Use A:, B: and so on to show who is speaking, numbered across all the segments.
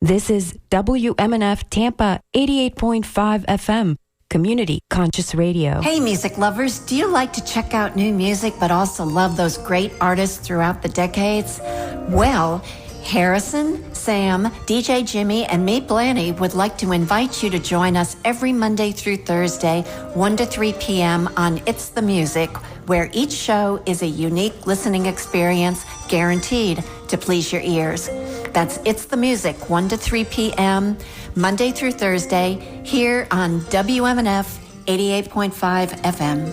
A: This is WMNF Tampa 88.5 FM, Community Conscious Radio.
B: Hey, music lovers, do you like to check out new music but also love those great artists throughout the decades? Well, Harrison, Sam, DJ Jimmy, and me, Blanny, would like to invite you to join us every Monday through Thursday, 1 to 3 p.m. on It's the Music, where each show is a unique listening experience guaranteed to please your ears. That's It's the Music, 1 to 3 p.m., Monday through Thursday, here on WMNF 88.5 FM.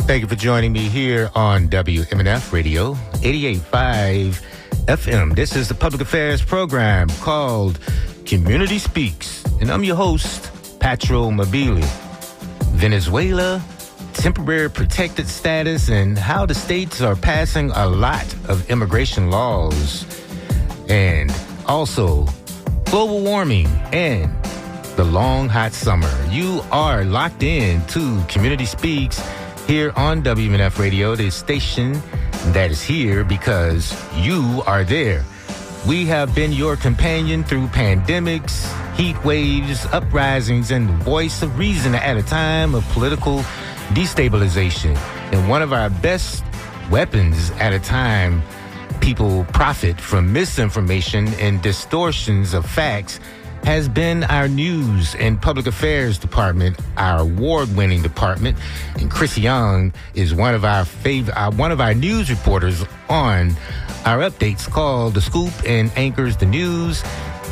C: Thank you for joining me here on WMNF Radio 88.5 FM. This is the public affairs program called Community Speaks, and I'm your host, Patro Mobili. Venezuela, temporary protected status, and how the states are passing a lot of immigration laws, and also global warming and the long, hot summer. You are locked in to Community Speaks here on WMNF Radio, the station that is here because you are there. We have been your companion through pandemics, heat waves, uprisings, and the voice of reason at a time of political destabilization. And one of our best weapons at a time people profit from misinformation and distortions of facts has been our news and public affairs department, our award-winning department. And Chris Young is one of our news reporters on our updates called The Scoop and anchors the news.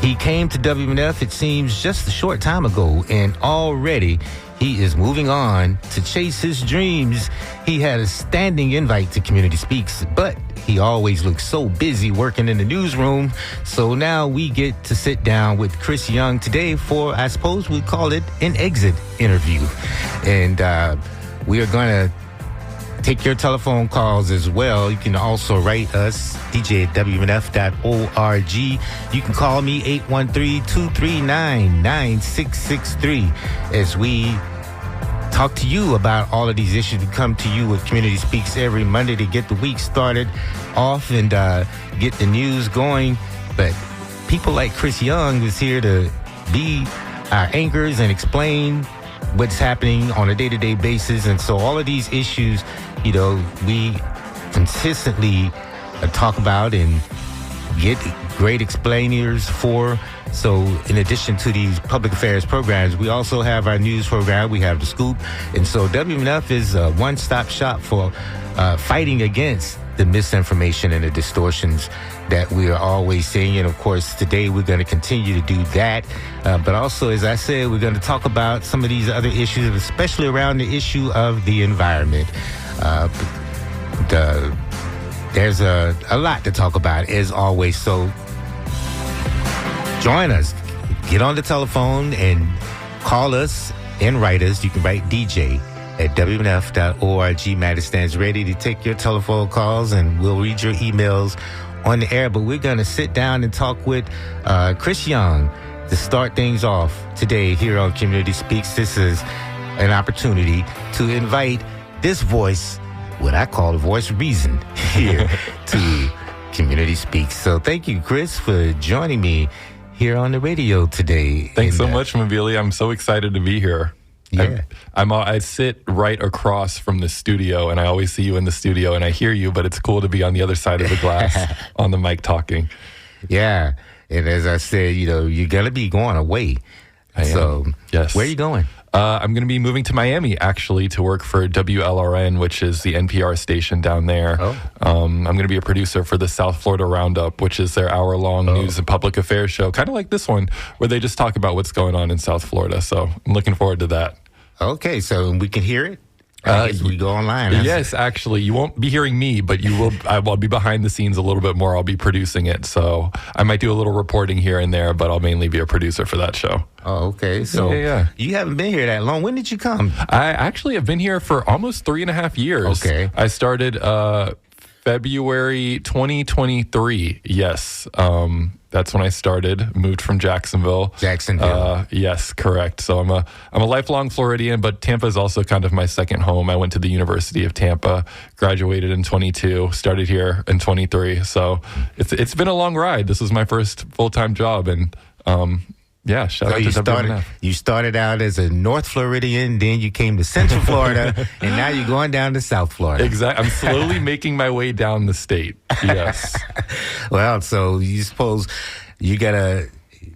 C: He came to WMNF, it seems, just a short time ago, and already he is moving on to chase his dreams. He had a standing invite to Community Speaks, but he always looks so busy working in the newsroom. So now we get to sit down with Chris Young today for, I suppose we call it an exit interview. And we are going to take your telephone calls as well. You can also write us, DJ at WMNF.org. You can call me 813-239-9663 as we talk to you about all of these issues. We come to you with Community Speaks every Monday to get the week started off and get the news going. But people like Chris Young is here to be our anchors and explain what's happening on a day-to-day basis. And so all of these issues, you know, we consistently talk about and get great explainers for. So in addition to these public affairs programs, we also have our news program. We have The Scoop. And so WMNF is a one-stop shop for fighting against the misinformation and the distortions that we are always seeing. And of course, today we're going to continue to do that. But also, as I said, we're going to talk about some of these other issues, especially around the issue of the environment. There's a lot to talk about, as always. So join us. Get on the telephone and call us and write us. You can write DJ at WMNF.org. Matt stands ready to take your telephone calls, and we'll read your emails on the air. But we're going to sit down and talk with Chris Young to start things off today here on Community Speaks. This is an opportunity to invite this voice, what I call the voice of reason, here to Community Speaks. So thank you, Chris, for joining me here on the radio today.
D: Thanks so much, Mobili. I'm so excited to be here.
C: Yeah.
D: I sit right across from the studio, and I always see you in the studio, and I hear you, but it's cool to be on the other side of the glass on the mic talking.
C: Yeah. And as I said, you know, you're going to be going away. So,
D: yes.
C: Where are you going?
D: I'm going to be moving to Miami, actually, to work for WLRN, which is the NPR station down there.
C: Oh.
D: I'm going to be a producer for the South Florida Roundup, which is their hour-long news and public affairs show, kind of like this one, where they just talk about what's going on in South Florida. So I'm looking forward to that.
C: Okay, so we can hear it? As we go online.
D: Yes, actually, you won't be hearing me, but you will. I'll be behind the scenes a little bit more. I'll be producing it, so I might do a little reporting here and there, but I'll mainly be a producer for that show.
C: Oh, okay. So you haven't been here that long. When did you come?
D: I actually have been here for almost 3.5 years.
C: Okay.
D: I started February 2023. Yes. That's when I started. Moved from Jacksonville. Yes, correct. So I'm a lifelong Floridian, but Tampa is also kind of my second home. I went to the University of Tampa, graduated in 22, started here in 23. So it's been a long ride. This was my first full-time job, and shout out to WMNF.
C: You started out as a North Floridian, then you came to Central Florida, and now you're going down to South Florida.
D: Exactly. I'm slowly making my way down the state. Yes.
C: Well, so you suppose you got to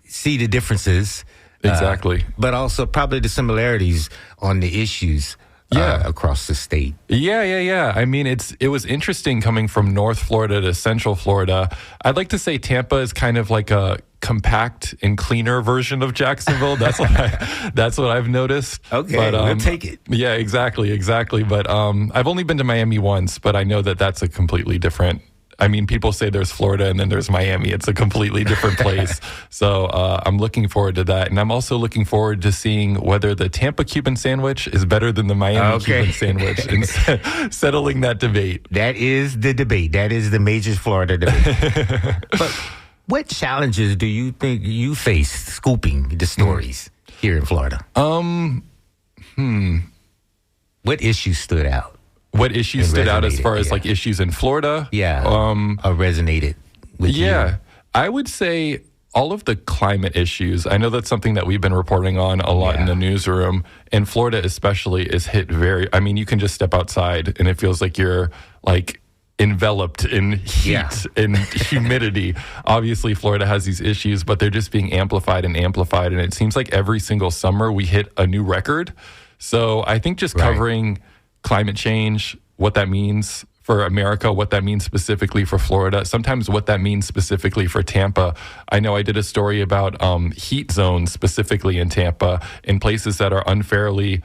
C: see the differences.
D: Exactly.
C: But also probably the similarities on the issues across the state.
D: Yeah. I mean, it was interesting coming from North Florida to Central Florida. I'd like to say Tampa is kind of like a compact and cleaner version of Jacksonville. That's what I've noticed.
C: Okay, but, we'll take it.
D: Yeah, exactly. But I've only been to Miami once, but I know that that's a completely different. I mean, people say there's Florida and then there's Miami. It's a completely different place. So I'm looking forward to that. And I'm also looking forward to seeing whether the Tampa Cuban sandwich is better than the Miami Cuban sandwich and settling that debate.
C: That is the debate. That is the major Florida debate. But what challenges do you think you faced scooping the stories here in Florida? What issues stood out?
D: What issues stood out as far as like issues in Florida?
C: Yeah. Resonated with you? Yeah.
D: I would say all of the climate issues. I know that's something that we've been reporting on a lot in the newsroom. And Florida especially is hit you can just step outside and it feels like you're like enveloped in heat and humidity. Obviously, Florida has these issues, but they're just being amplified. And it seems like every single summer we hit a new record. So I think just covering climate change, what that means for America, what that means specifically for Florida, sometimes what that means specifically for Tampa. I know I did a story about heat zones specifically in Tampa in places that are unfairly,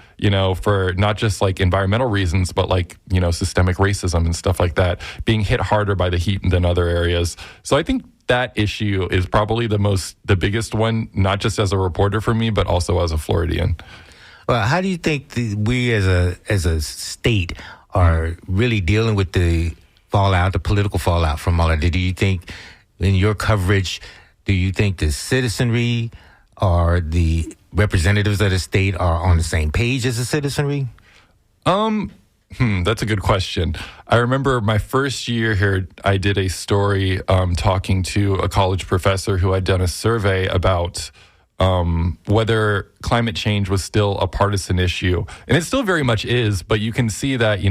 D: for not just like environmental reasons, but like, systemic racism and stuff like that, being hit harder by the heat than other areas. So I think that issue is probably the biggest one, not just as a reporter for me, but also as a Floridian.
C: Well, how do you think we as a state are really dealing with the political fallout from all of it? Do you think in your coverage, do you think the citizenry or the representatives of the state are on the same page as the citizenry?
D: That's a good question. I remember my first year here, I did a story talking to a college professor who had done a survey about whether climate change was still a partisan issue. And it still very much is, but you can see that,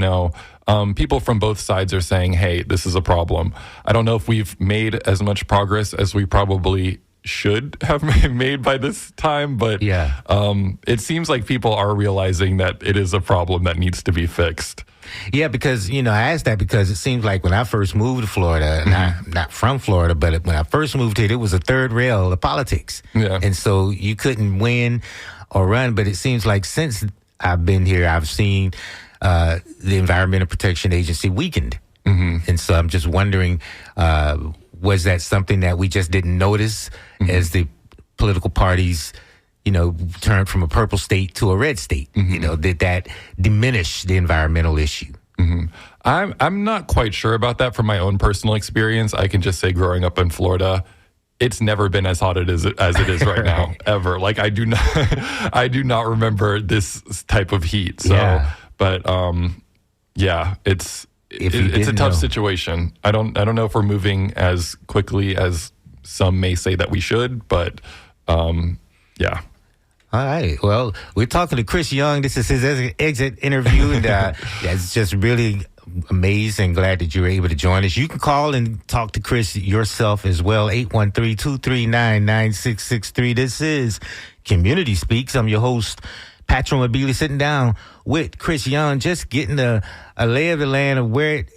D: people from both sides are saying, hey, this is a problem. I don't know if we've made as much progress as we probably should have made by this time, but it seems like people are realizing that it is a problem that needs to be fixed.
C: Yeah, because, I asked that because it seems like when I first moved to Florida, not from Florida, but when I first moved here, it was a third rail of politics. Yeah. And so you couldn't win or run, but it seems like since I've been here, I've seen the Environmental Protection Agency weakened. And so I'm just wondering, was that something that we just didn't notice as the political parties turned from a purple state to a red state? Did that diminish the environmental issue?
D: I'm not quite sure about that from my own personal experience. I can just say growing up in Florida, it's never been as hot as it is right now, ever. Like I do not remember this type of heat. So, but it's a tough situation. I don't know if we're moving as quickly as some may say that we should, but
C: All right. Well, we're talking to Chris Young. This is his exit interview, and it's just really amazing. Glad that you were able to join us. You can call and talk to Chris yourself as well. 813-239-9663. This is Community Speaks. I'm your host, Patrick Mabili, sitting down with Chris Young, just getting a lay of the land of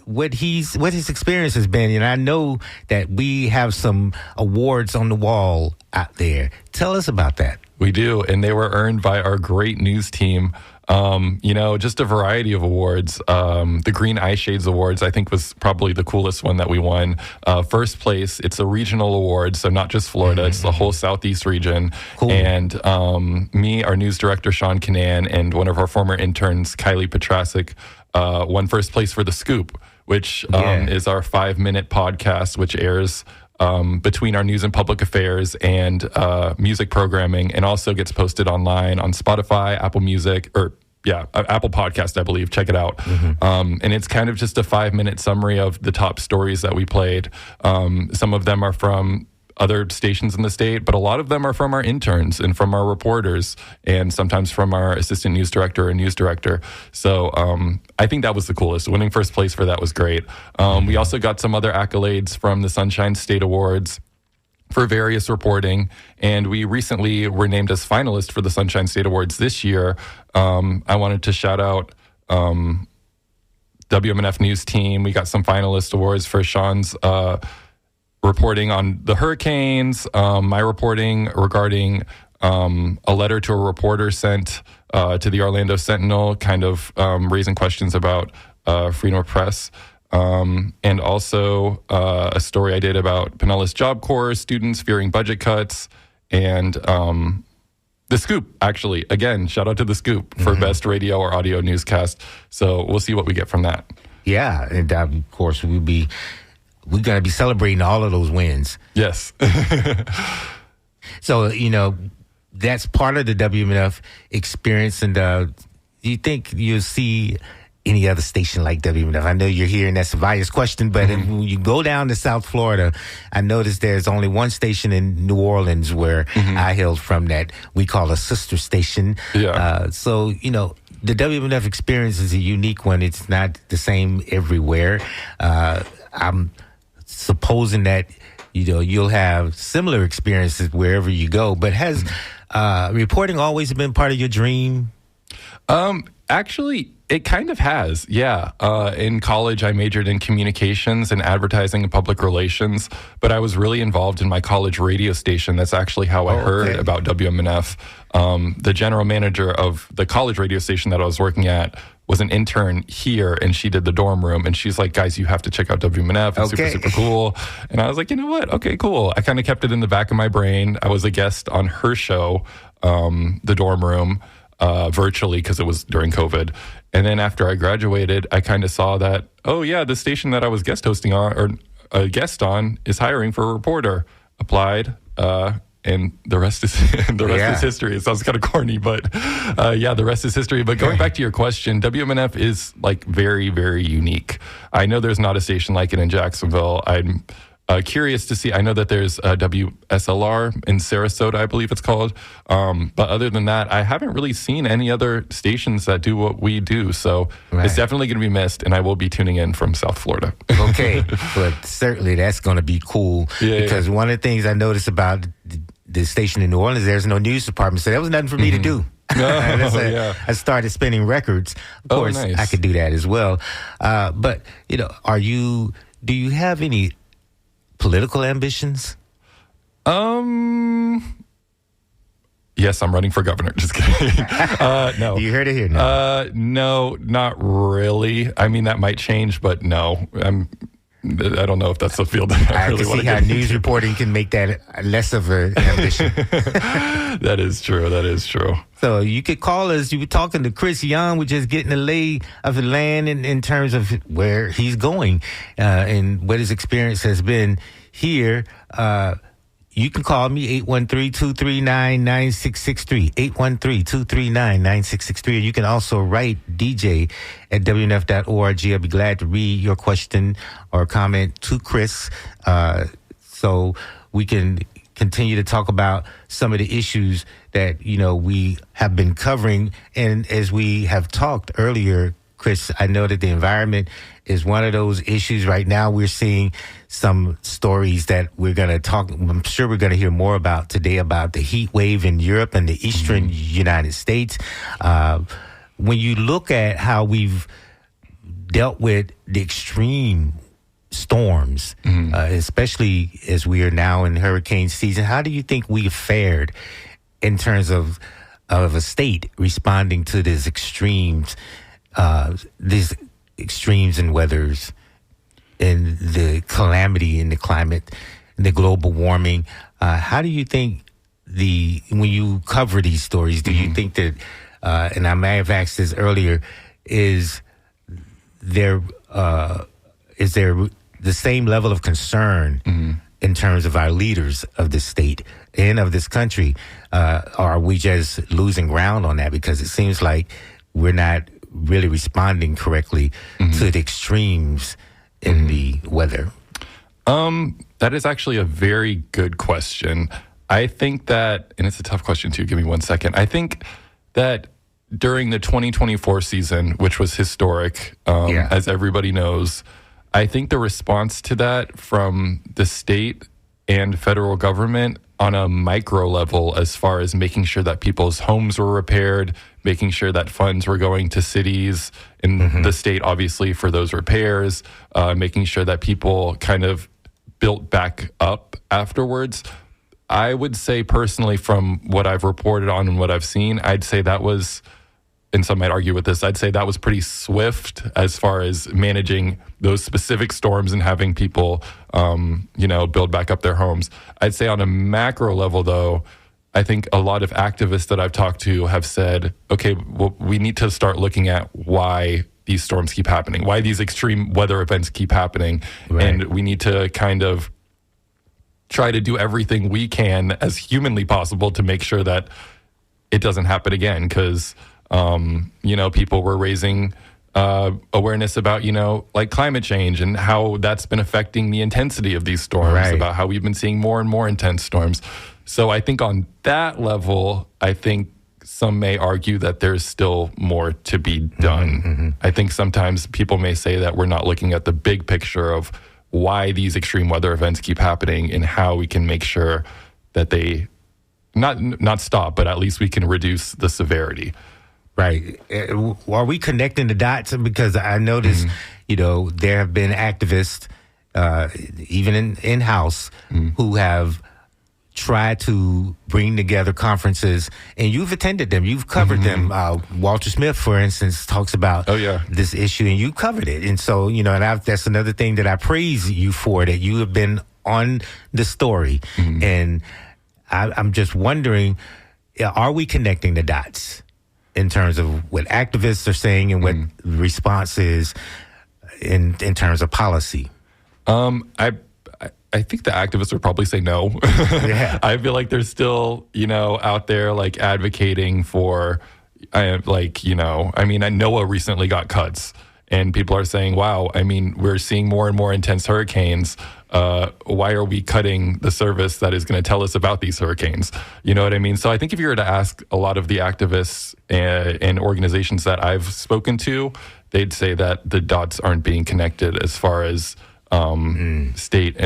C: what his experience has been. And I know that we have some awards on the wall out there. Tell us about that.
D: We do, and they were earned by our great news team. Just a variety of awards. The Green Eye Shades Awards, I think, was probably the coolest one that we won. First place, it's a regional award, so not just Florida, it's the whole Southeast region. Cool. And me, our news director, Sean Canan, and one of our former interns, Kylie Petrasic, won first place for The Scoop, which is our 5-minute podcast, which airs between our news and public affairs and music programming, and also gets posted online on Spotify, Apple Music, Apple Podcast, I believe. Check it out. And it's kind of just a 5-minute summary of the top stories that we played. Some of them are from other stations in the state, but a lot of them are from our interns and from our reporters, and sometimes from our assistant news director and news director. So I think that was the coolest. Winning first place for that was great. We also got some other accolades from the Sunshine State Awards for various reporting, and we recently were named as finalists for the Sunshine State Awards this year. I wanted to shout out WMNF News Team. We got some finalist awards for Sean's reporting on the hurricanes, my reporting regarding a letter to a reporter sent to the Orlando Sentinel, kind of raising questions about freedom of press, and also a story I did about Pinellas Job Corps students fearing budget cuts, and The Scoop, actually. Again, shout out to The Scoop for best radio or audio newscast. So we'll see what we get from that.
C: Yeah, and of course we're going to be celebrating all of those wins.
D: Yes.
C: So, that's part of the WMNF experience. And do you think you'll see any other station like WMNF? I know you're here, and that's a biased question, but when you go down to South Florida, I noticed there's only one station in New Orleans where I hailed from that we call a sister station.
D: Yeah.
C: So, the WMNF experience is a unique one. It's not the same everywhere. I'm supposing that you'll have similar experiences wherever you go, but has reporting always been part of your dream?
D: Actually, it kind of has, yeah. In college, I majored in communications and advertising and public relations, but I was really involved in my college radio station. That's actually how I heard about WMNF. The general manager of the college radio station that I was working at was an intern here, and she did the dorm room, and she's like, guys, you have to check out WMNF. It's super, super cool. And I was like, you know what? Okay, cool. I kind of kept it in the back of my brain. I was a guest on her show, The Dorm Room, virtually, because it was during COVID. And then after I graduated, I kind of saw that, the station that I was guest hosting on, or a guest on, is hiring for a reporter. Applied, and the rest is is history. It sounds kind of corny, but the rest is history. But going back to your question, WMNF is very, very unique. I know there's not a station like it in Jacksonville. I'm curious to see. I know that there's WSLR in Sarasota, I believe it's called. But other than that, I haven't really seen any other stations that do what we do. So it's definitely going to be missed, and I will be tuning in from South Florida.
C: Okay, but certainly that's going to be cool because one of the things I noticed about the station in New Orleans, there's no news department, so there was nothing for me to do. I started spinning records. Of course, nice. I could do that as well. But do you have any political ambitions?
D: Yes, I'm running for governor. Just kidding. No.
C: You heard it here now.
D: No, not really. I mean, that might change, but no. I don't know if that's the field that I really want to get into.
C: I can see how news reporting can make that less of an ambition.
D: That is true.
C: So you could call us. You were talking to Chris Young. We're just getting the lay of the land in terms of where he's going and what his experience has been here. You can call me 813-239-9663, 813-239-9663. You can also write DJ at WMNF.org. I'll be glad to read your question or comment to Chris so we can continue to talk about some of the issues that, we have been covering. And as we have talked earlier, Chris, I know that the environment is one of those issues. Right now, we're seeing some stories that we're going to talk. I'm sure we're going to hear more about today about the heat wave in Europe and the eastern United States. When you look at how we've dealt with the extreme storms, especially as we are now in hurricane season, how do you think we've fared in terms of a state responding to these extremes and weathers and the calamity in the climate, the global warming? How do you think when you cover these stories, do you think that, and I may have asked this earlier, is there the same level of concern in terms of our leaders of this state and of this country? Or are we just losing ground on that? Because it seems like we're not really responding correctly to the extremes in the weather.
D: That is actually a very good question. I think that, and it's a tough question too, give me 1 second. I think that during the 2024 season, which was historic, as everybody knows, I think the response to that from the state and federal government on a micro level, as far as making sure that people's homes were repaired, making sure that funds were going to cities in the state, obviously, for those repairs, making sure that people kind of built back up afterwards. I would say personally, from what I've reported on and what I've seen, I'd say that was, and some might argue with this, I'd say that was pretty swift as far as managing those specific storms and having people, build back up their homes. I'd say on a macro level, though, I think a lot of activists that I've talked to have said, okay, well, we need to start looking at why these storms keep happening, why these extreme weather events keep happening. Right. And we need to kind of try to do everything we can as humanly possible to make sure that it doesn't happen again. Because, people were raising awareness about, like climate change and how that's been affecting the intensity of these storms, about how we've been seeing more and more intense storms. So I think on that level, I think some may argue that there's still more to be done. I think sometimes people may say that we're not looking at the big picture of why these extreme weather events keep happening and how we can make sure that they not stop, but at least we can reduce the severity.
C: Right. Are we connecting the dots? Because I noticed, there have been activists, even in-house, who have tried to bring together conferences, and you've attended them. You've covered them. Walter Smith, for instance, talks about this issue, and you covered it. And so, that's another thing that I praise you for, that you have been on the story. And I'm just wondering, are we connecting the dots in terms of what activists are saying and what the response is in terms of policy? I think the activists would probably say no. I feel like they're still, out there like advocating for, NOAA recently got cuts, and people are saying, wow, we're seeing more and more intense hurricanes. Why are we cutting the service that is going to tell us about these hurricanes? You know what I mean? So I think if you were to ask a lot of the activists and organizations that I've spoken to, they'd say that the dots aren't being connected as far as state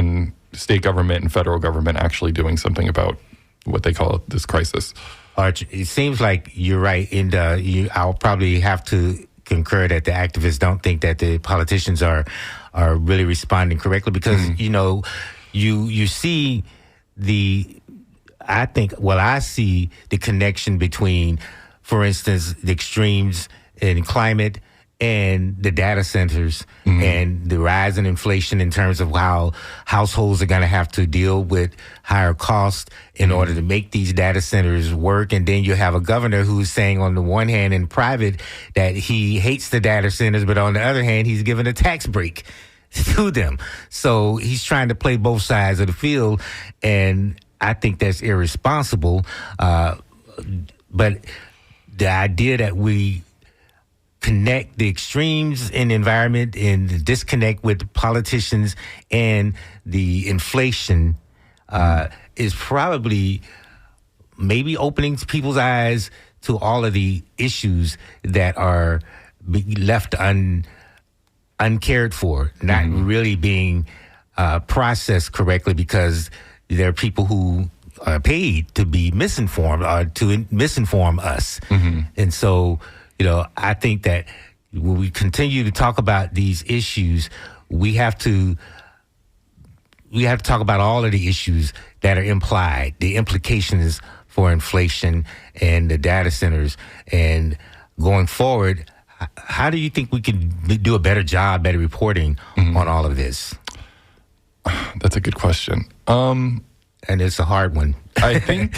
C: government and federal government actually doing something about what they call this crisis. Arch, it seems like you're right. And I'll probably have to concur that the activists don't think that the politicians are really responding correctly, because you see I see the connection between, for instance, the extremes in climate and the data centers and the rise in inflation in terms of how households are going to have to deal with higher costs in order to make these data centers work. And then you have a governor who's saying on the one hand in private that he hates the data centers, but on the other hand, he's given a tax break to them. So he's trying to play both sides of the field. And I think that's irresponsible. But the idea that we connect the extremes in the environment and the disconnect with politicians and the inflation is probably maybe opening people's eyes to all of the issues that are left uncared for, not really being processed correctly, because there are people who are paid to be misinformed or to misinform us. And so, I think that when we continue to talk about these issues, we have to talk about all of the issues that are implied, the implications for inflation and the data centers. And going forward, how do you think we can do a better job at reporting on all of this?
D: That's a good question.
C: And it's a hard one.
D: I think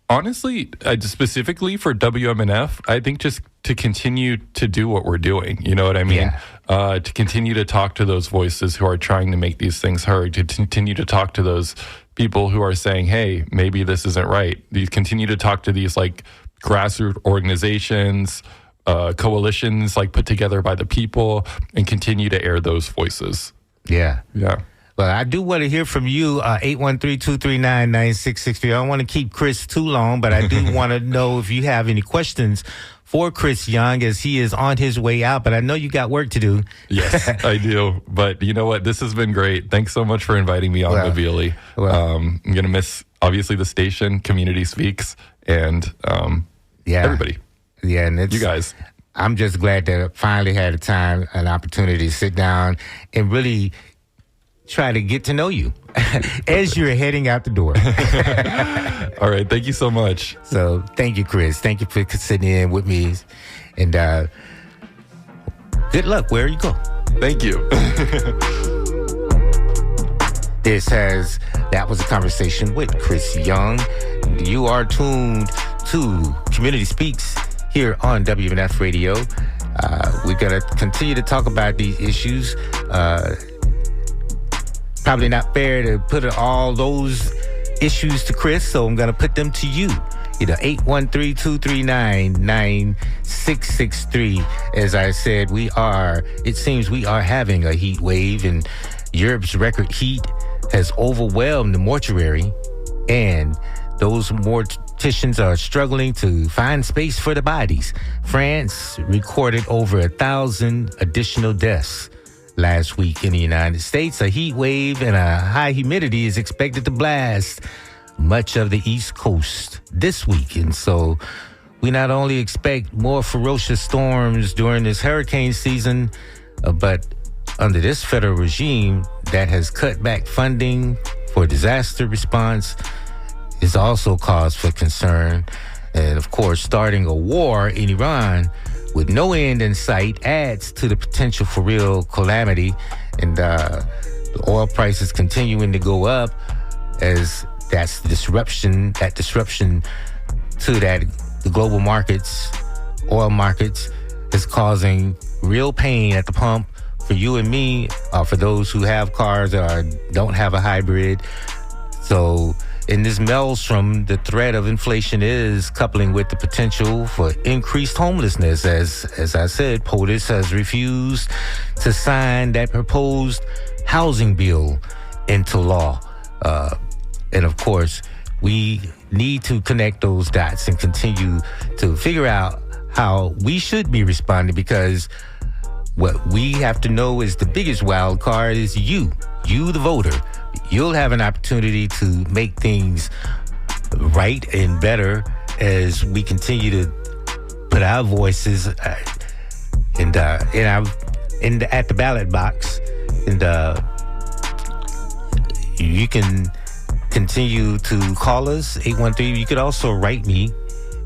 D: Honestly, specifically for WMNF, I think just to continue to do what we're doing. You know what I mean?
C: Yeah.
D: To continue to talk to those voices who are trying to make these things heard, to continue to talk to those people who are saying, hey, maybe this isn't right. These continue to talk to these like grassroots organizations, coalitions like put together by the people, and continue to air those voices.
C: Yeah.
D: Yeah.
C: Well, I do want to hear from you, 813-239-9663. I don't want to keep Chris too long, but I do want to know if you have any questions for Chris Young as he is on his way out. But I know you got work to do.
D: Yes, I do. But you know what? This has been great. Thanks so much for inviting me on, Mavili. I'm going to miss, obviously, the station, Community Speaks, and everybody.
C: Yeah, and
D: you guys.
C: I'm just glad that I finally had a time, an opportunity to sit down and really try to get to know you as you're heading out the door.
D: All right. Thank you so much.
C: So thank you, Chris. Thank you for sitting in with me. And good luck wherever you go.
D: Thank you.
C: That was a conversation with Chris Young. You are tuned to Community Speaks here on WMNF Radio. We're going to continue to talk about these issues. Probably not fair to put all those issues to Chris, so I'm going to put them to you. 813-239-9663. As I said, it seems we are having a heat wave, and Europe's record heat has overwhelmed the mortuary, and those morticians are struggling to find space for the bodies. France recorded over 1,000 additional deaths last week in the United States. A heat wave and a high humidity is expected to blast much of the East Coast this week. And so we not only expect more ferocious storms during this hurricane season, but under this federal regime that has cut back funding for disaster response is also cause for concern. And of course, starting a war in Iran with no end in sight adds to the potential for real calamity. And the oil prices continuing to go up as that disruption to the global markets, oil markets, is causing real pain at the pump for you and me, for those who have cars or don't have a hybrid. So in this maelstrom, the threat of inflation is coupling with the potential for increased homelessness. As I said, POTUS has refused to sign that proposed housing bill into law. And of course, we need to connect those dots and continue to figure out how we should be responding, because what we have to know is the biggest wild card is you, the voter. You'll have an opportunity to make things right and better as we continue to put our voices at the ballot box. And you can continue to call us, 813. You could also write me.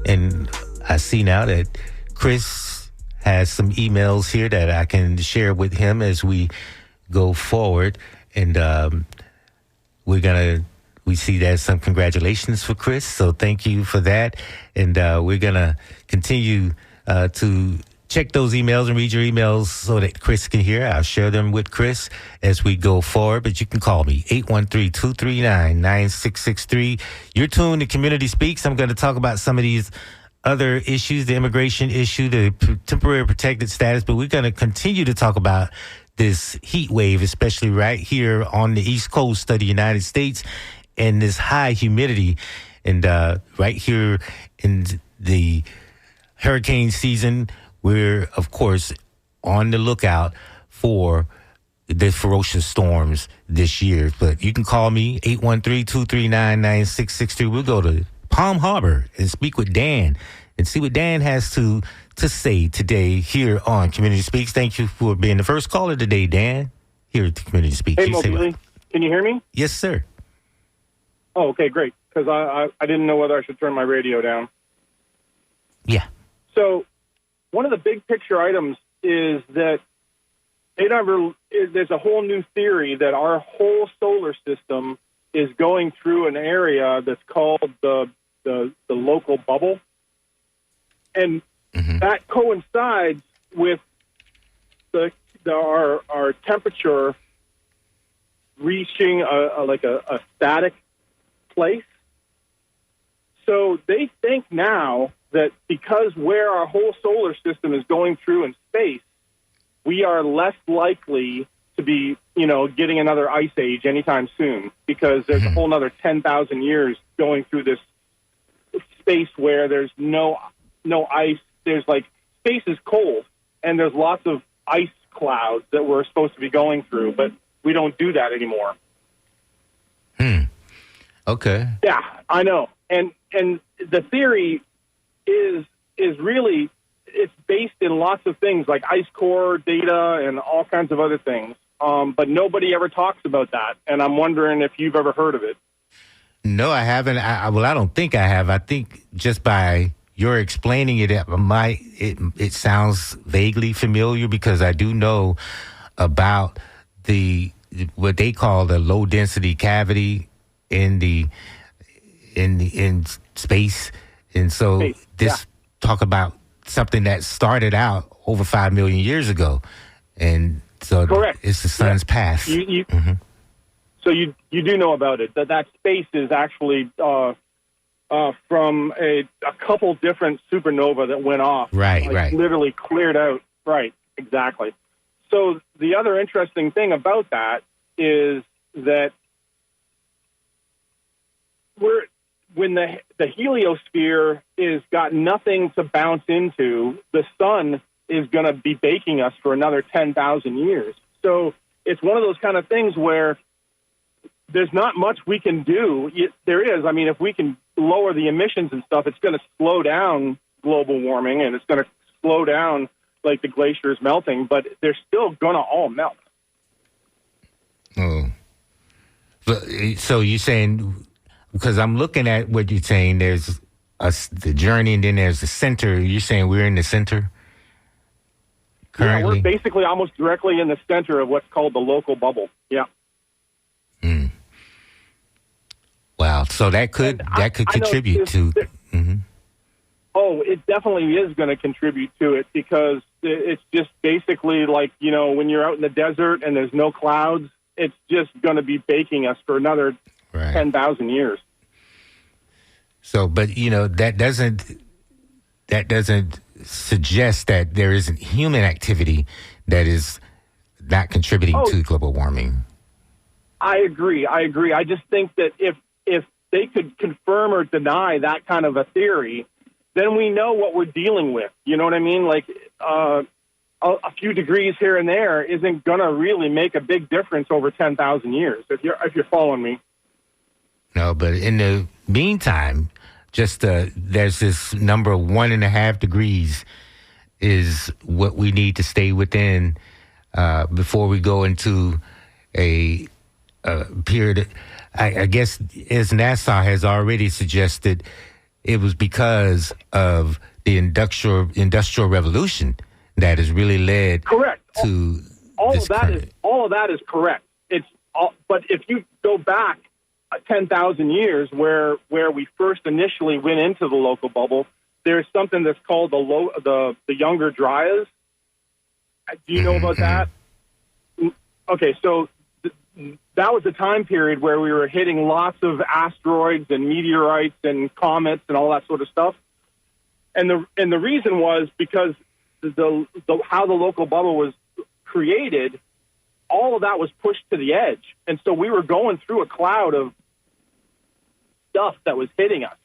C: And I see now that Chris has some emails here that I can share with him as we go forward. And we see there's some congratulations for Chris, so thank you for that. And we're gonna continue to check those emails and read your emails so that Chris can hear. I'll share them with Chris as we go forward, but you can call me, 813-239-9663. You're tuned to Community Speaks. I'm going to talk about some of these other issues, the immigration issue, the temporary protected status, but we're going to continue to talk about this heat wave, especially right here on the East Coast of the United States, and this high humidity. And right here in the hurricane season, we're, of course, on the lookout for the ferocious storms this year. But you can call me, 813-239-9663. We'll go to Palm Harbor and speak with Dan and see what Dan has to say today here on Community Speaks. Thank you for being the first caller today, Dan, here at the Community Speaks.
E: Hey, Mobley, can you hear me?
C: Yes, sir.
E: Oh, okay, great, because I didn't know whether I should turn my radio down.
C: Yeah.
E: So one of the big picture items is that there's a whole new theory that our whole solar system is going through an area that's called the the local bubble, and that coincides with our temperature reaching a static place. So they think now that because where our whole solar system is going through in space, we are less likely to be, getting another ice age anytime soon, because there's a whole other 10,000 years going through this space where there's no ice. There's space is cold, and there's lots of ice clouds that we're supposed to be going through, but we don't do that anymore.
C: Okay.
E: Yeah, I know. And the theory is really, it's based in lots of things like ice core data and all kinds of other things. But nobody ever talks about that. And I'm wondering if you've ever heard of it.
C: No, I haven't. I don't think I have. I think just by your explaining it, it sounds vaguely familiar, because I do know about what they call the low density cavity in space. And so talk about something that started out over 5 million years ago. And so
E: correct.
C: It's the sun's path.
E: So you do know about it, that space is actually from a couple different supernova that went off.
C: Right.
E: Literally cleared out. Right, exactly. So the other interesting thing about that is that when the heliosphere is got nothing to bounce into, the sun is going to be baking us for another 10,000 years. So it's one of those kind of things where there's not much we can do. There is. I mean, if we can lower the emissions and stuff, it's going to slow down global warming, and it's going to slow down the glaciers melting, but they're still going to all melt.
C: Oh. So you're saying, because I'm looking at what you're saying, there's the journey and then there's the center. You're saying we're in the center currently?
E: Yeah, we're basically almost directly in the center of what's called the local bubble. Yeah.
C: Wow. So that could contribute to.
E: Oh, it definitely is going to contribute to it, because it's just basically when you're out in the desert and there's no clouds, it's just going to be baking us for another 10,000 years. So,
C: but that doesn't suggest that there isn't human activity that is not contributing to global warming.
E: I agree. I just think that if they could confirm or deny that kind of a theory, then we know what we're dealing with. You know what I mean? A few degrees here and there isn't going to really make a big difference over 10,000 years, if you're following me.
C: No, but in the meantime, just there's this number of 1.5 degrees is what we need to stay within before we go into a period. I guess, as NASA has already suggested, it was because of the industrial revolution that has really led to
E: all of that is correct. But if you go back 10,000 years, where we first initially went into the local bubble, there's something that's called the younger dryas. Do you know about that? Okay, so that was a time period where we were hitting lots of asteroids and meteorites and comets and all that sort of stuff. And the reason was because how the local bubble was created, all of that was pushed to the edge. And so we were going through a cloud of stuff that was hitting us,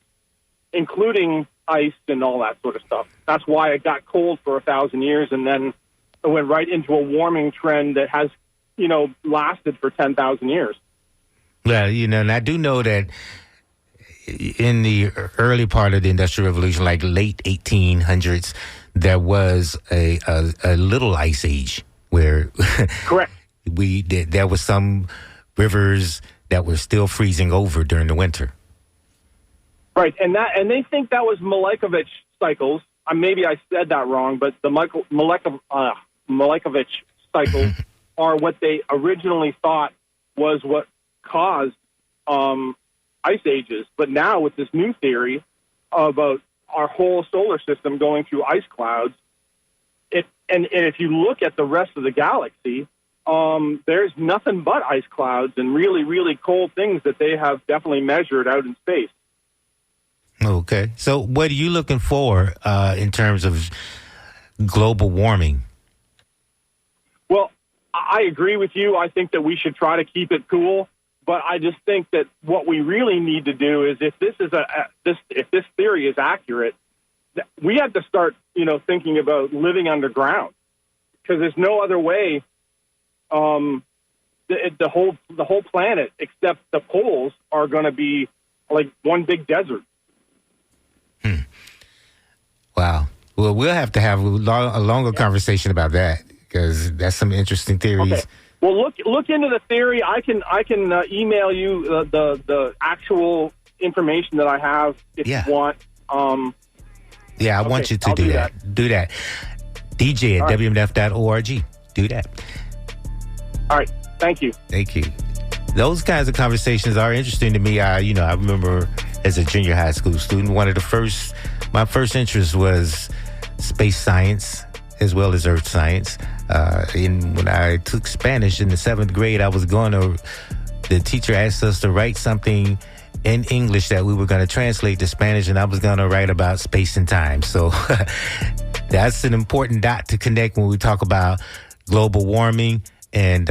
E: including ice and all that sort of stuff. That's why it got cold for 1,000 years, and then it went right into a warming trend that has lasted for 10,000 years.
C: Well, and I do know that in the early part of the Industrial Revolution, like late 1800s, there was a little ice age where
E: correct
C: there was some rivers that were still freezing over during the winter.
E: Right, and they think that was Milankovitch cycles. Maybe I said that wrong, but the Milankovitch cycles are what they originally thought was what caused ice ages. But now with this new theory about our whole solar system going through ice clouds, and if you look at the rest of the galaxy, there's nothing but ice clouds and really, really cold things that they have definitely measured out in space.
C: Okay. So what are you looking for in terms of global warming?
E: Well, I agree with you. I think that we should try to keep it cool. But I just think that what we really need to do is, if this theory is accurate, we have to start, thinking about living underground, because there's no other way. The whole planet, except the poles, are going to be like one big desert.
C: Wow. Well, we'll have to have a longer conversation about that, because that's some interesting theories.
E: Okay. Well, look into the theory. I can email you the actual information that I have if you want.
C: I want you to do that. Do that. DJ at WMNF.org. Do that.
E: All right. Thank you.
C: Thank you. Those kinds of conversations are interesting to me. I remember as a junior high school student, my first interest was space science as well as earth science. When I took Spanish in the 7th grade, the teacher asked us to write something in English that we were going to translate to Spanish, and I was going to write about space and time. So that's an important dot to connect when we talk about global warming, and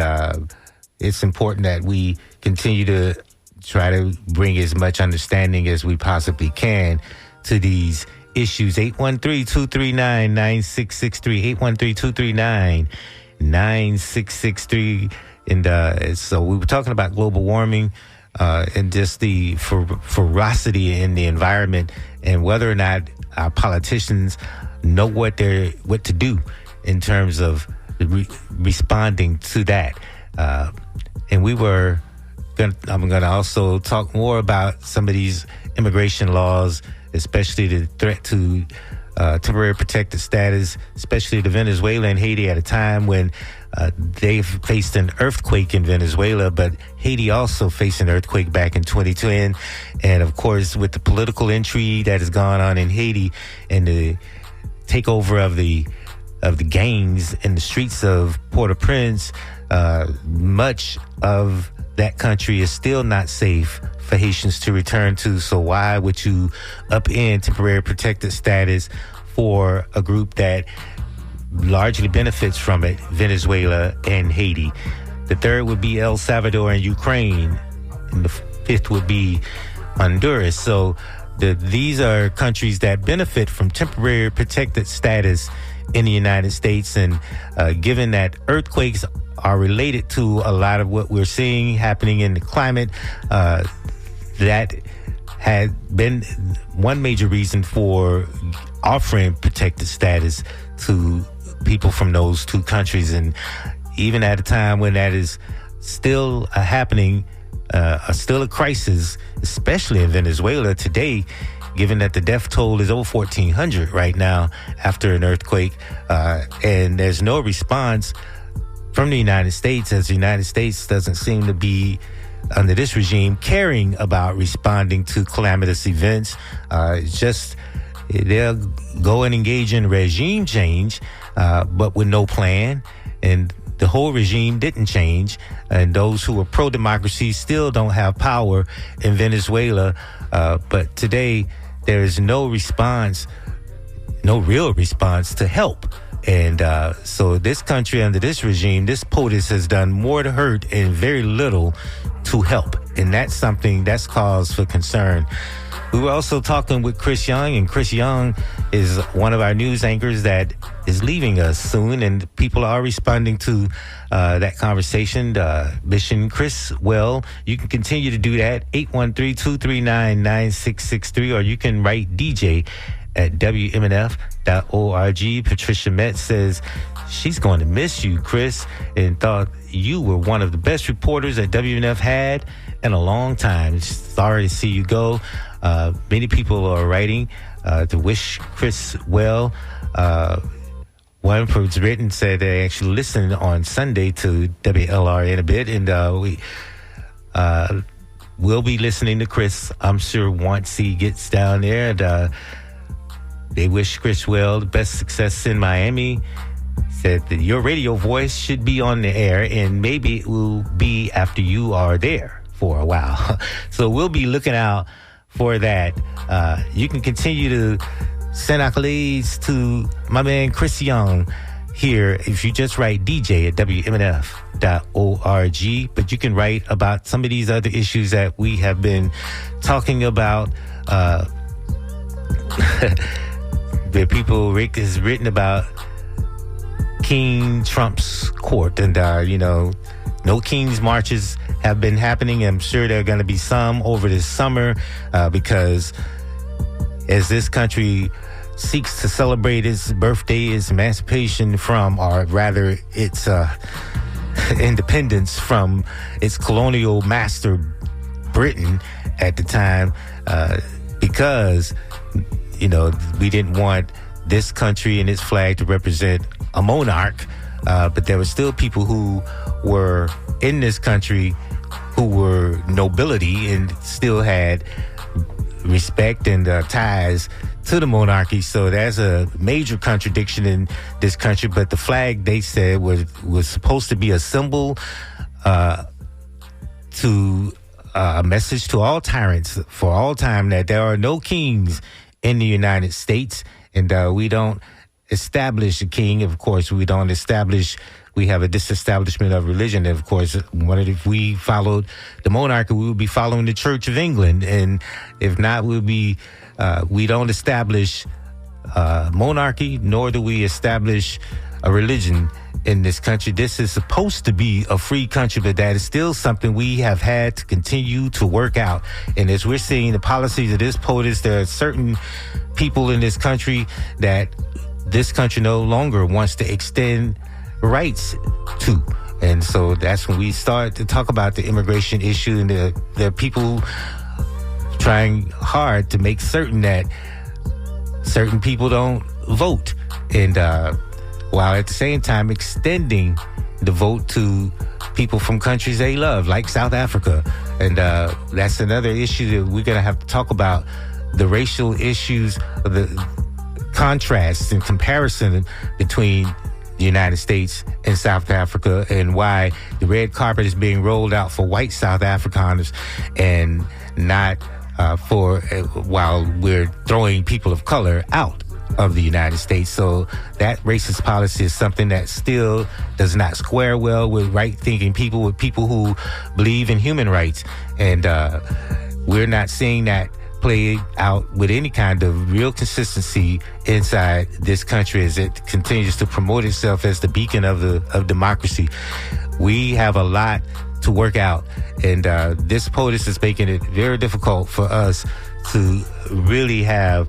C: it's important that we continue to try to bring as much understanding as we possibly can to these issues. 813-239-9663, 813-239-9663. And so we were talking about global warming and just the ferocity in the environment, and whether or not our politicians know what to do in terms of responding to that. And I'm going to also talk more about some of these immigration laws, especially the threat to temporary protected status, especially to Venezuela and Haiti at a time when they've faced an earthquake in Venezuela, but Haiti also faced an earthquake back in 2010. And of course, with the political intrigue that has gone on in Haiti and the takeover of the gangs in the streets of Port-au-Prince, much of that country is still not safe for Haitians to return to. So why would you upend temporary protected status for a group that largely benefits from it, Venezuela and Haiti? The third would be El Salvador and Ukraine, and the fifth would be Honduras. So these are countries that benefit from temporary protected status in the United States. And given that earthquakes are related to a lot of what we're seeing happening in the climate, that had been one major reason for offering protected status to people from those two countries. And even at a time when that is still happening, still a crisis, especially in Venezuela today, given that the death toll is over 1,400 right now after an earthquake, and there's no response from the United States, as the United States doesn't seem to be, under this regime, caring about responding to calamitous events. They'll go and engage in regime change, but with no plan. And the whole regime didn't change. And those who are pro-democracy still don't have power in Venezuela. But today, there is no response, no real response to help. And so this country under this regime, this POTUS has done more to hurt and very little to help. And that's something that's cause for concern. We were also talking with Chris Young, and Chris Young is one of our news anchors that is leaving us soon, and people are responding to that conversation. Wishing Chris well. You can continue to do that, 813-239-9663, or you can write DJ at WMNF.org. Patricia Metz says she's going to miss you, Chris, and thought you were one of the best reporters that WMNF had in a long time. Sorry to see you go. Many people are writing to wish Chris well. One person's written said they actually listened on Sunday to WLRN a bit, and we'll be listening to Chris, I'm sure, once he gets down there. And they wish Chris well, the best success in Miami. Said that your radio voice should be on the air, and maybe it will be after you are there for a while. So we'll be looking out for that. You can continue to send accolades to my man Chris Young here if you just write DJ at WMNF.org. But you can write about some of these other issues that we have been talking about. The people Rick has written about King Trump's court, and no King's marches have been happening. I'm sure there are going to be some over this summer because as this country seeks to celebrate its birthday, its emancipation from, or rather its independence from its colonial master Britain at the time, because we didn't want this country and its flag to represent a monarch, but there were still people who were in this country who were nobility and still had respect and ties to the monarchy. So there's a major contradiction in this country. But the flag, they said, was supposed to be a symbol to a message to all tyrants for all time that there are no kings in the United States, and we don't establish a king. Of course, we have a disestablishment of religion. Of course, if we followed the monarchy, we would be following the Church of England. And if not, we don't establish monarchy, nor do we establish a religion in this country. This is supposed to be a free country, but that is still something we have had to continue to work out. And as we're seeing the policies of this POTUS, there are certain people in this country that this country no longer wants to extend rights to. And so that's when we start to talk about the immigration issue, and there are people trying hard to make certain that certain people don't vote, and while at the same time extending the vote to people from countries they love, like South Africa. And that's another issue that we're going to have to talk about, the racial issues, the contrasts and comparison between the United States and South Africa, and why the red carpet is being rolled out for white South Afrikaners and not while we're throwing people of color out of the United States. So that racist policy is something that still does not square well with right-thinking people, with people who believe in human rights. And we're not seeing that play out with any kind of real consistency inside this country as it continues to promote itself as the beacon of democracy. We have a lot to work out, and this POTUS is making it very difficult for us to really have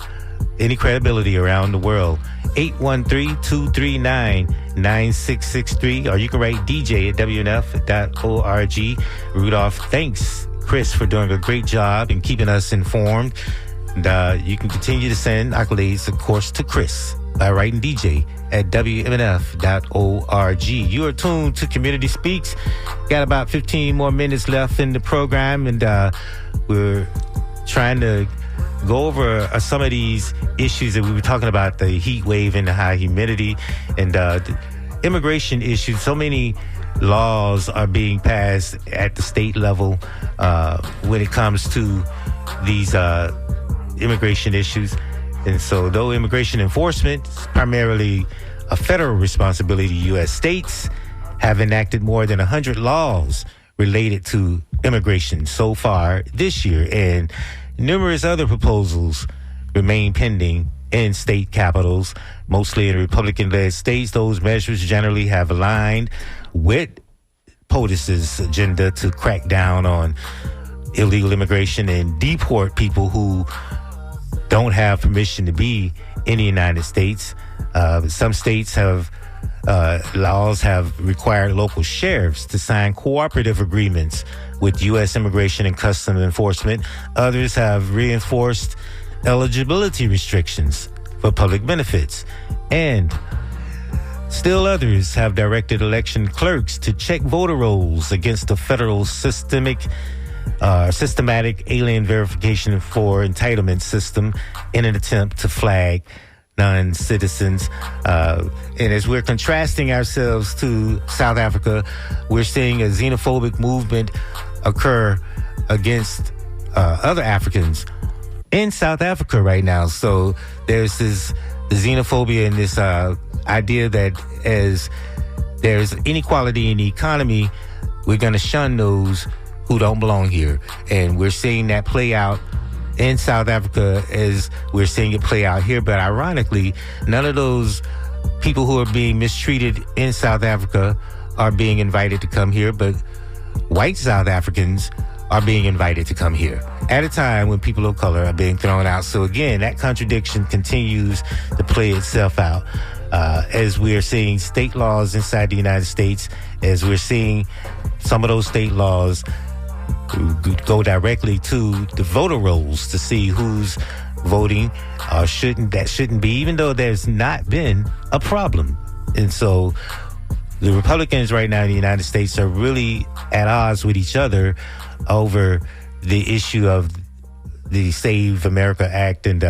C: any credibility around the world. 813-239-9663, or you can write DJ at WNF.org. Rudolph, thanks, Chris, for doing a great job and keeping us informed. And you can continue to send accolades, of course, to Chris by writing DJ at WMNF.org. You are tuned to Community Speaks. Got about 15 more minutes left in the program, and we're trying to go over some of these issues that we were talking about, the heat wave and the high humidity, and the immigration issues. So many laws are being passed at the state level when it comes to these immigration issues. And so though immigration enforcement is primarily a federal responsibility, U.S. states have enacted more than 100 laws related to immigration so far this year, and numerous other proposals remain pending in state capitals, mostly in Republican-led states. Those measures generally have aligned with POTUS's agenda to crack down on illegal immigration and deport people who don't have permission to be in the United States. Some states have laws have required local sheriffs to sign cooperative agreements with U.S. Immigration and Customs Enforcement. Others have reinforced eligibility restrictions for public benefits. And still others have directed election clerks to check voter rolls against the federal systemic systematic alien verification for entitlement system in an attempt to flag non-citizens. And as we're contrasting ourselves to South Africa, we're seeing a xenophobic movement occur against other Africans in South Africa right now. So there's the xenophobia and this idea that as there's inequality in the economy, we're going to shun those who don't belong here. And we're seeing that play out in South Africa as we're seeing it play out here. But ironically, none of those people who are being mistreated in South Africa are being invited to come here, but white South Africans are being invited to come here at a time when people of color are being thrown out. So again, that contradiction continues to play itself out as we are seeing state laws inside the United States, as we're seeing some of those state laws go directly to the voter rolls to see who's voting shouldn't be, even though there's not been a problem. And so the Republicans right now in the United States are really at odds with each other over the issue of the Save America Act and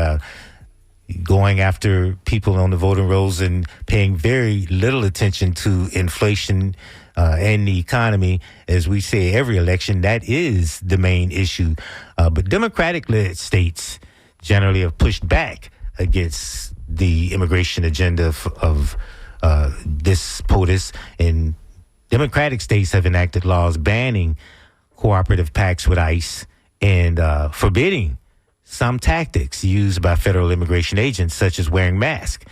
C: going after people on the voting rolls and paying very little attention to inflation and the economy. As we say every election, that is the main issue. But Democratic-led states generally have pushed back against the immigration agenda of this POTUS, and Democratic states have enacted laws banning cooperative pacts with ICE and forbidding some tactics used by federal immigration agents, such as wearing masks.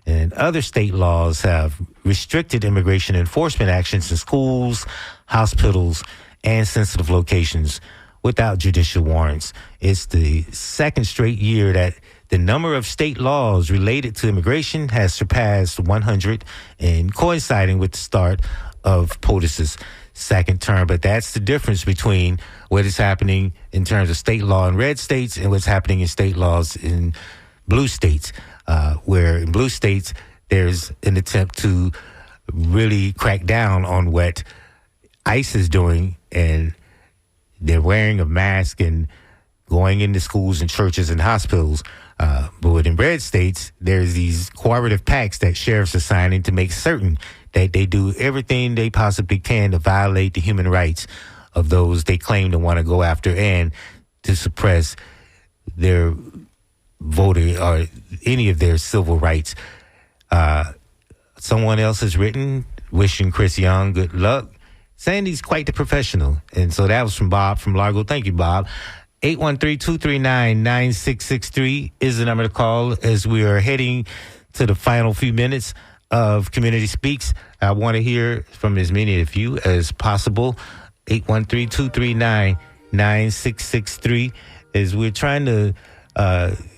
C: And other state laws have restricted immigration enforcement actions in schools, hospitals, and sensitive locations without judicial warrants. It's the second straight year that the number of state laws related to immigration has surpassed 100, and coinciding with the start of POTUS's second term. But that's the difference between what is happening in terms of state law in red states and what's happening in state laws in blue states, where in blue states there's an attempt to really crack down on what ICE is doing, and they're wearing a mask and going into schools and churches and hospitals. But in red states, there's these cooperative pacts that sheriffs are signing to make certain that they do everything they possibly can to violate the human rights of those they claim to want to go after and to suppress their voter or any of their civil rights. Someone else has written, wishing Chris Young good luck, saying he's quite the professional. And so that was from Bob from Largo. Thank you, Bob. 813-239-9663 is the number to call as we are heading to the final few minutes of Community Speaks. I want to hear from as many of you as possible. 813-239-9663 as we're trying to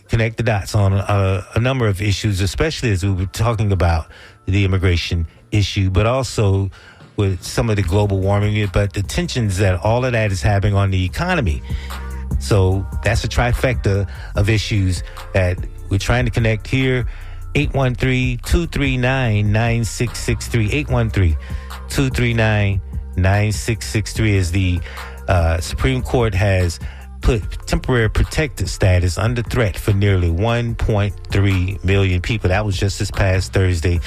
C: connect the dots on a number of issues, especially as we were talking about the immigration issue, but also with some of the global warming, but the tensions that all of that is having on the economy. So that's a trifecta of issues that we're trying to connect here. 813-239-9663. 813-239-9663 as the Supreme Court has put temporary protected status under threat for nearly 1.3 million people. That was just this past Thursday,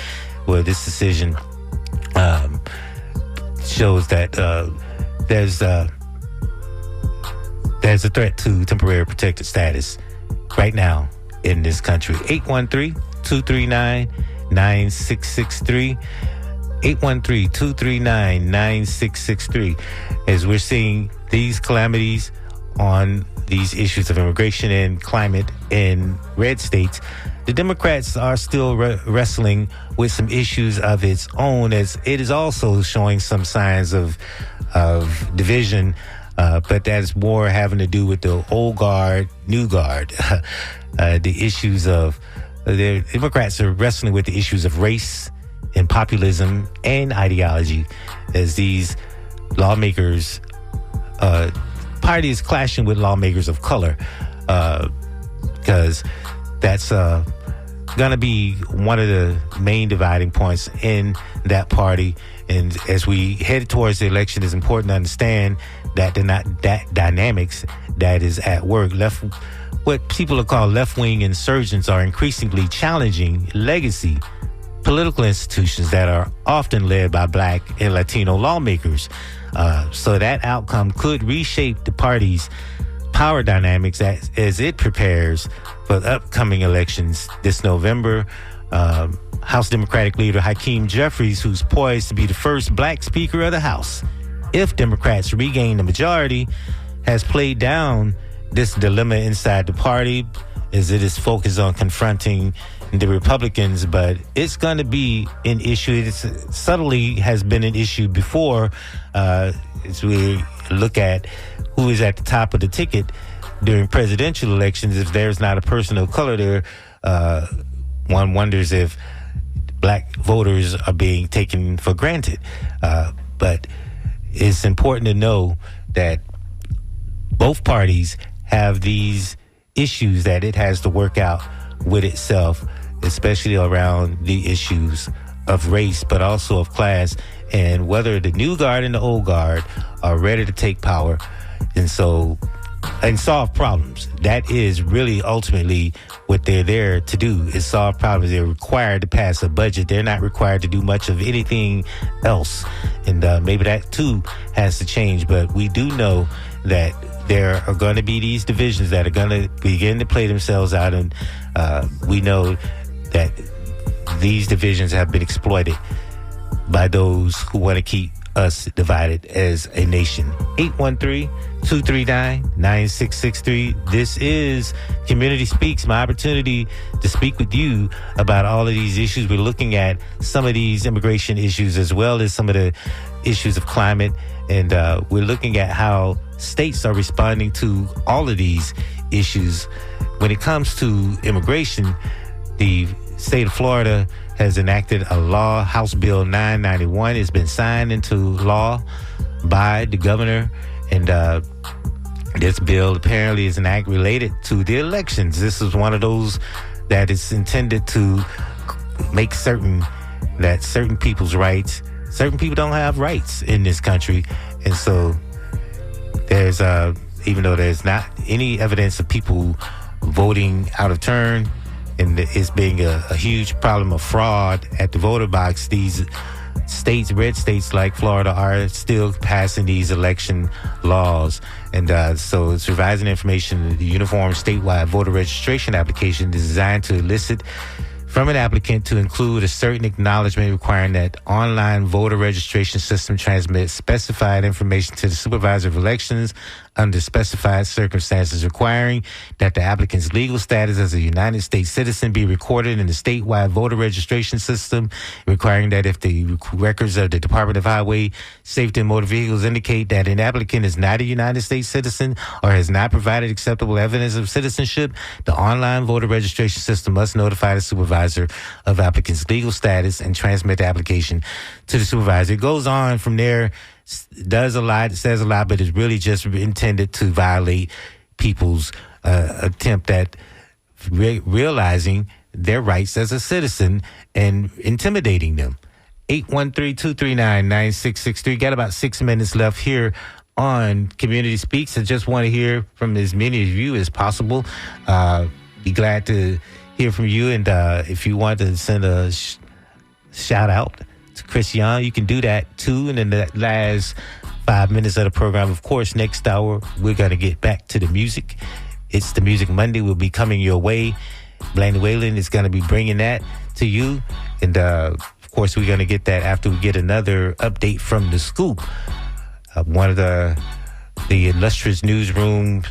C: where this decision shows that there's a threat to temporary protected status right now in this country. 813-239-9663. 813-239-9663. As we're seeing these calamities on these issues of immigration and climate in red states, the Democrats are still wrestling with some issues of its own, as it is also showing some signs of division. But that's more having to do with the old guard, new guard. The issues of the Democrats are wrestling with the issues of race and populism and ideology, as these lawmakers, parties clashing with lawmakers of color, because that's going to be one of the main dividing points in that party. And as we head towards the election, it's important to understand that that dynamics that is at work. What people are called left-wing insurgents are increasingly challenging legacy political institutions that are often led by Black and Latino lawmakers. So that outcome could reshape the party's power dynamics as it prepares for the upcoming elections this November. House Democratic leader Hakeem Jeffries, who's poised to be the first Black Speaker of the House if Democrats regain the majority, has played down this dilemma inside the party as it is focused on confronting the Republicans, but it's going to be an issue. It subtly has been an issue before as we look at who is at the top of the ticket during presidential elections. If there's not a person of color there, one wonders if Black voters are being taken for granted. But it's important to know that both parties have these issues that it has to work out with itself, especially around the issues of race, but also of class, and whether the new guard and the old guard are ready to take power and solve problems. That is really ultimately what they're there to do, is solve problems. They're required to pass a budget. They're not required to do much of anything else. And maybe that too has to change. But we do know that there are going to be these divisions that are going to begin to play themselves out. And we know that these divisions have been exploited by those who want to keep us divided as a nation. 813-239-9663. This is Community Speaks, my opportunity to speak with you about all of these issues. We're looking at some of these immigration issues as well as some of the issues of climate. And we're looking at how states are responding to all of these issues. When it comes to immigration, the state of Florida has enacted a law, House Bill 991. It's been signed into law by the governor. And this bill apparently is an act related to the elections. This is one of those that is intended to make certain that certain people's rights, certain people don't have rights in this country. And so there's, even though there's not any evidence of people voting out of turn, and it's being a huge problem of fraud at the voter box, these states, red states like Florida, are still passing these election laws. And so it's revising information. The Uniform Statewide Voter Registration application is designed to elicit from an applicant to include a certain acknowledgement requiring that online voter registration system transmits specified information to the supervisor of elections under specified circumstances, requiring that the applicant's legal status as a United States citizen be recorded in the statewide voter registration system, requiring that if the records of the Department of Highway Safety and Motor Vehicles indicate that an applicant is not a United States citizen or has not provided acceptable evidence of citizenship, the online voter registration system must notify the supervisor of applicant's legal status and transmit the application to the supervisor. It goes on from there. Does a lot, says a lot, but it's really just intended to violate people's attempt at realizing their rights as a citizen and intimidating them. 813-239-9663. Got about 6 minutes left here on Community Speaks. I just want to hear from as many of you as possible. Be glad to hear from you. And if you want to send a shout out to Chris Young, you can do that too. And in the last 5 minutes of the program, of course, next hour, we're going to get back to the music. It's the Music Monday. Will be coming your way. Blaney Whalen is going to be bringing that to you. And of course, we're going to get that after we get another update from the Scoop. One of the illustrious newsroom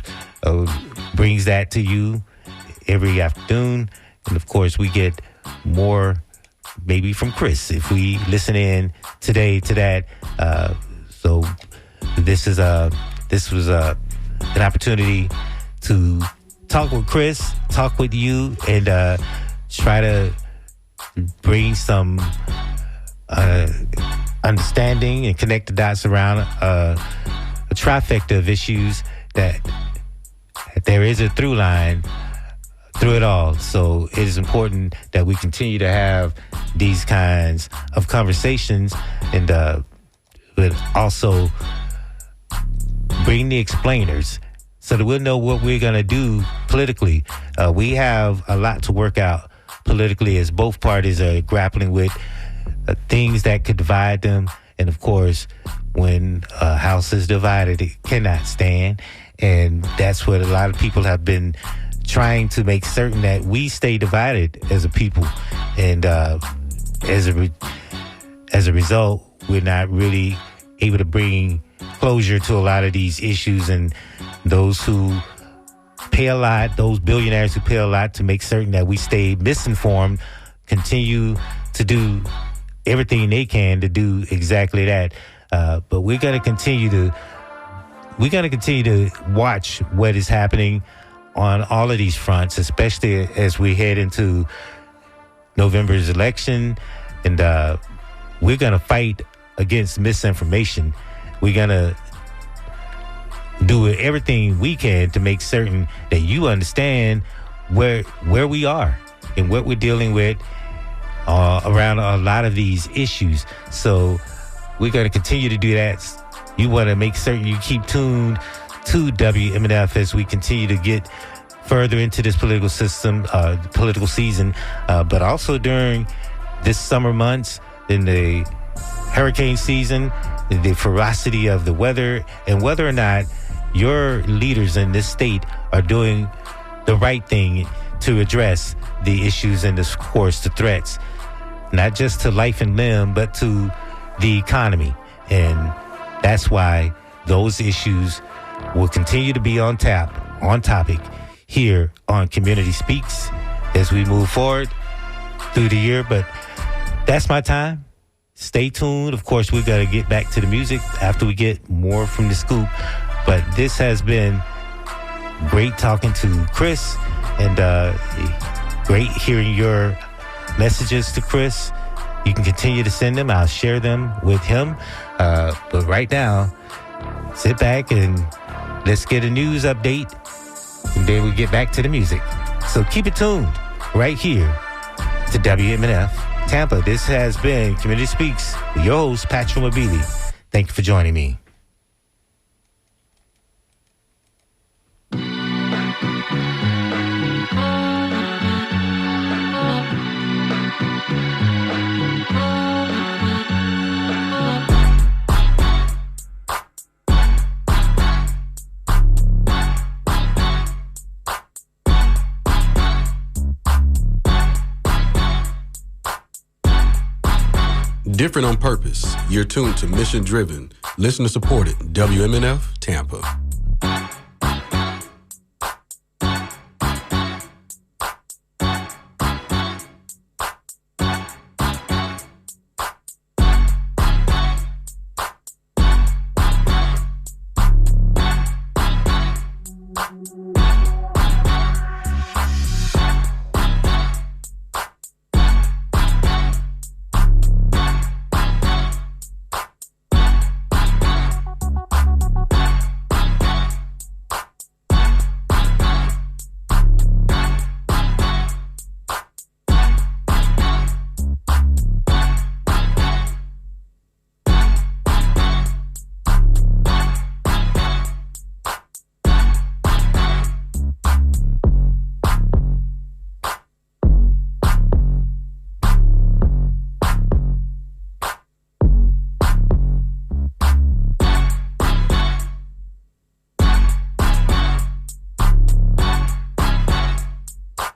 C: brings that to you every afternoon. And of course, we get more maybe from Chris if we listen in today to that. So this was an opportunity to talk with Chris, talk with you, and try to bring some understanding and connect the dots around a trifecta of issues that there is a through line through it all. So it is important that we continue to have these kinds of conversations, and but also bring the explainers so that we'll know what we're going to do politically. We have a lot to work out politically as both parties are grappling with things that could divide them. And of course, when a house is divided, it cannot stand. And that's what a lot of people have been trying to make certain, that we stay divided as a people. And as a result, we're not really able to bring closure to a lot of these issues. And those who pay a lot, those billionaires who pay a lot to make certain that we stay misinformed, continue to do everything they can to do exactly that. But we're going to continue to watch what is happening on all of these fronts, especially as we head into November's election. And we're going to fight against misinformation. We're going to do everything we can to make certain that you understand where we are and what we're dealing with around a lot of these issues. So we're going to continue to do that. You want to make certain you keep tuned to WMNF as we continue to get further into this political system, political season, but also during this summer months, in the hurricane season, the ferocity of the weather, and whether or not your leaders in this state are doing the right thing to address the issues and, of course, the threats, not just to life and limb, but to the economy. And that's why those issues will continue to be on topic here on Community Speaks as we move forward through the year. But that's my time. Stay tuned. Of course, we're going to get back to the music after we get more from the scoop. But this has been great talking to Chris, and great hearing your messages to Chris. You can continue to send them. I'll share them with him. But right now, sit back and let's get a news update, and then we get back to the music. So keep it tuned right here to WMNF Tampa. This has been Community Speaks with your host, Patrick Mabili. Thank you for joining me.
F: Different on purpose. You're tuned to Mission Driven, listener supported WMNF Tampa.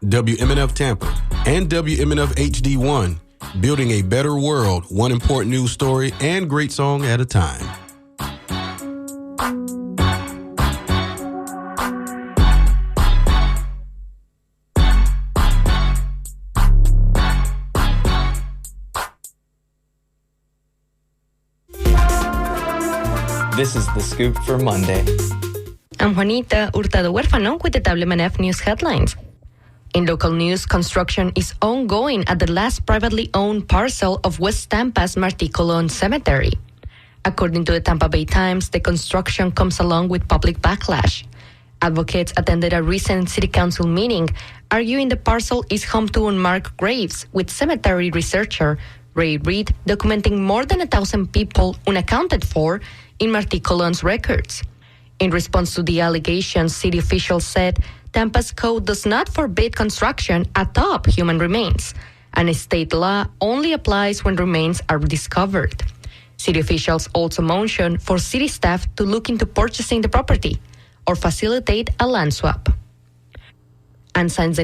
F: WMNF Tampa and WMNF HD1, building a better world, one important news story and great song at a time.
G: This is The Scoop for Monday.
A: I'm Juanita Hurtado Huérfano with the WMNF News headlines. In local news, construction is ongoing at the last privately owned parcel of West Tampa's Martí Colón Cemetery. According to the Tampa Bay Times, the construction comes along with public backlash. Advocates attended a recent city council meeting arguing the parcel is home to unmarked graves, with cemetery researcher Ray Reid documenting more than 1,000 people unaccounted for in Martí Colón's records. In response to the allegations, city officials said Tampa's code does not forbid construction atop human remains, and state law only applies when remains are discovered. City officials also motioned for city staff to look into purchasing the property or facilitate a land swap. And since the